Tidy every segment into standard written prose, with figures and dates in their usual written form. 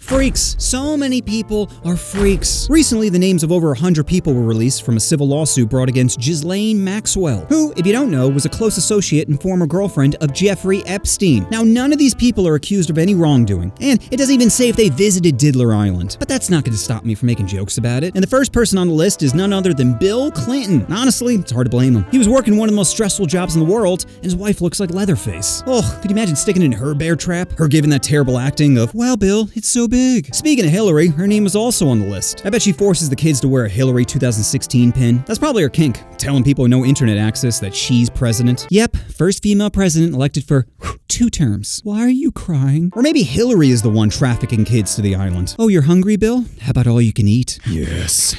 Freaks. So many people are freaks. Recently, the names of over 100 people were released from a civil lawsuit brought against Ghislaine Maxwell, who, if you don't know, was a close associate and former girlfriend of Jeffrey Epstein. Now, none of these people are accused of any wrongdoing, and it doesn't even say if they visited Diddler Island. But that's not going to stop me from making jokes about it. And the first person on the list is none other than Bill Clinton. Honestly, it's hard to blame him. He was working one of the most stressful jobs in the world, and his wife looks like Leatherface. Oh, could you imagine sticking in her bear trap? Her giving that terrible acting of, "Well, Bill, it's so big." Speaking of Hillary, her name was also on the list. I bet she forces the kids to wear a Hillary 2016 pin. That's probably her kink, telling people with no internet access that she's president. Yep, first female president elected for 2 terms. Why are you crying? Or maybe Hillary is the one trafficking kids to the island. Oh, you're hungry, Bill? How about all you can eat? Yes,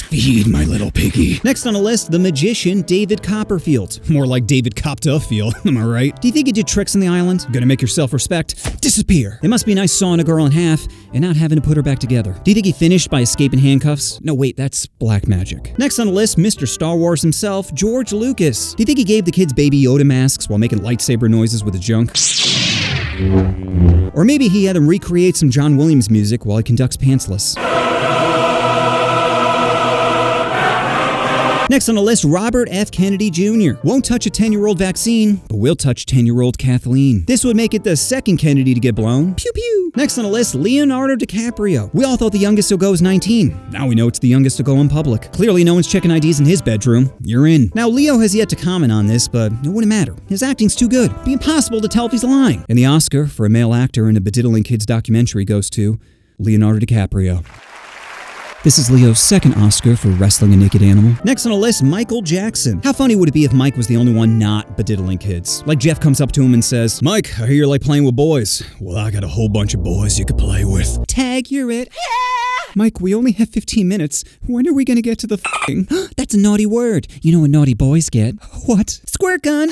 feed my little piggy. Next on the list, the magician David Copperfield. More like David Cop-Duffield, am I right? Do you think he did tricks on the island? Gonna make your self-respect disappear. It must be nice sawing a girl in half and not having to put her back together. Do you think he finished by escaping handcuffs? No, wait, that's black magic. Next on the list, Mr. Star Wars himself, George Lucas. Do you think he gave the kids Baby Yoda masks while making lightsaber noises with his junk? Or maybe he had them recreate some John Williams music while he conducts pantsless. Next on the list, Robert F. Kennedy Jr. Won't touch a 10-year-old vaccine, but will touch 10-year-old Kathleen. This would make it the second Kennedy to get blown. Pew pew. Next on the list, Leonardo DiCaprio. We all thought the youngest to go was 19. Now we know it's the youngest to go in public. Clearly no one's checking IDs in his bedroom. You're in. Now Leo has yet to comment on this, but it wouldn't matter. His acting's too good. It'd be impossible to tell if he's lying. And the Oscar for a male actor in a bediddling kids documentary goes to Leonardo DiCaprio. This is Leo's second Oscar for wrestling a naked animal. Next on the list, Michael Jackson. How funny would it be if Mike was the only one not bediddling kids? Like Jeff comes up to him and says, "Mike, I hear you like playing with boys." "Well, I got a whole bunch of boys you could play with." "Tag, you're it." Yeah! "Mike, we only have 15 minutes. When are we gonna get to the f***ing?" "That's a naughty word. You know what naughty boys get." "What?" "Squirt gun."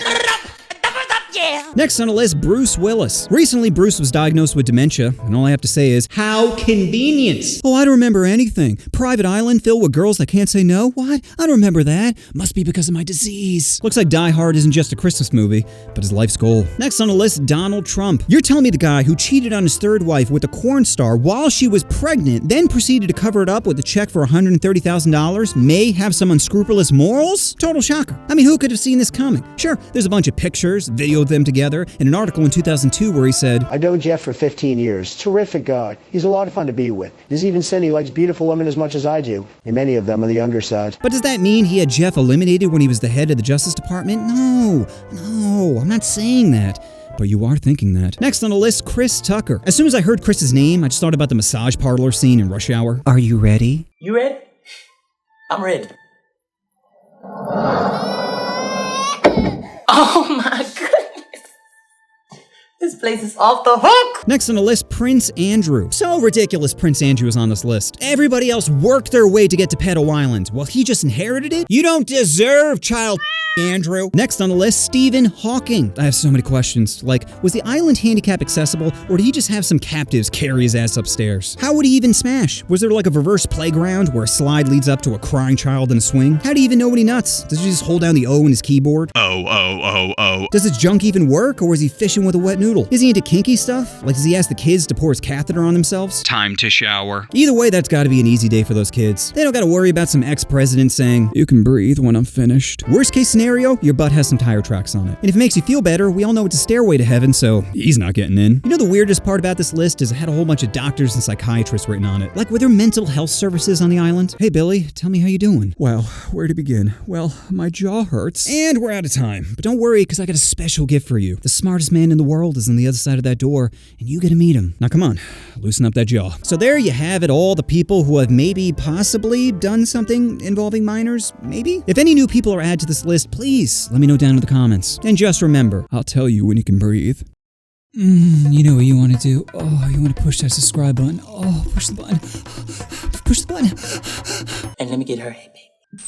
Yeah. Next on the list, Bruce Willis. Recently, Bruce was diagnosed with dementia, and all I have to say is, how convenient. "Oh, I don't remember anything. Private island filled with girls that can't say no? What? I don't remember that. Must be because of my disease." Looks like Die Hard isn't just a Christmas movie, but his life's goal. Next on the list, Donald Trump. You're telling me the guy who cheated on his third wife with a corn star while she was pregnant, then proceeded to cover it up with a check for $130,000, may have some unscrupulous morals? Total shocker. I mean, who could have seen this coming? Sure, there's a bunch of pictures, video of them together, and an article in 2002 where he said, "I've known Jeff for 15 years. Terrific guy. He's a lot of fun to be with. He's even said he likes beautiful women as much as I do, and many of them on the younger side." But does that mean he had Jeff eliminated when he was the head of the Justice Department? No, I'm not saying that. But you are thinking that. Next on the list, Chris Tucker. As soon as I heard Chris's name, I just thought about the massage parlor scene in Rush Hour. Are you ready? You ready? I'm ready. Oh my goodness. This place is off the hook! Next on the list, Prince Andrew. So ridiculous Prince Andrew is on this list. Everybody else worked their way to get to Pedo Island. Well, he just inherited it? You don't deserve child Andrew. Next on the list, Stephen Hawking. I have so many questions. Like, was the island handicap accessible, or did he just have some captives carry his ass upstairs? How would he even smash? Was there like a reverse playground where a slide leads up to a crying child in a swing? How do you even know when he nuts? Does he just hold down the O in his keyboard? Oh. Does his junk even work, or is he fishing with a wet noodle? Is he into kinky stuff? Like, does he ask the kids to pour his catheter on themselves? Time to shower. Either way, that's gotta be an easy day for those kids. They don't gotta worry about some ex-president saying, "You can breathe when I'm finished." Worst case scenario, your butt has some tire tracks on it. And if it makes you feel better, we all know it's a stairway to heaven, so he's not getting in. You know the weirdest part about this list is it had a whole bunch of doctors and psychiatrists written on it. Like, were there mental health services on the island? "Hey, Billy, tell me how you doing." "Well, where to begin? Well, my jaw hurts." And we're out of time. But don't worry, because I got a special gift for you. The smartest man in the world is on the other side of that door, and you get to meet him. Now come on, loosen up that jaw. So there you have it, all the people who have maybe, possibly done something involving minors, maybe? If any new people are added to this list, please let me know down in the comments. And just remember, I'll tell you when you can breathe. You know what you want to do. Oh, you want to push that subscribe button. Oh, push the button. Push the button. And let me get her. Hey, babe.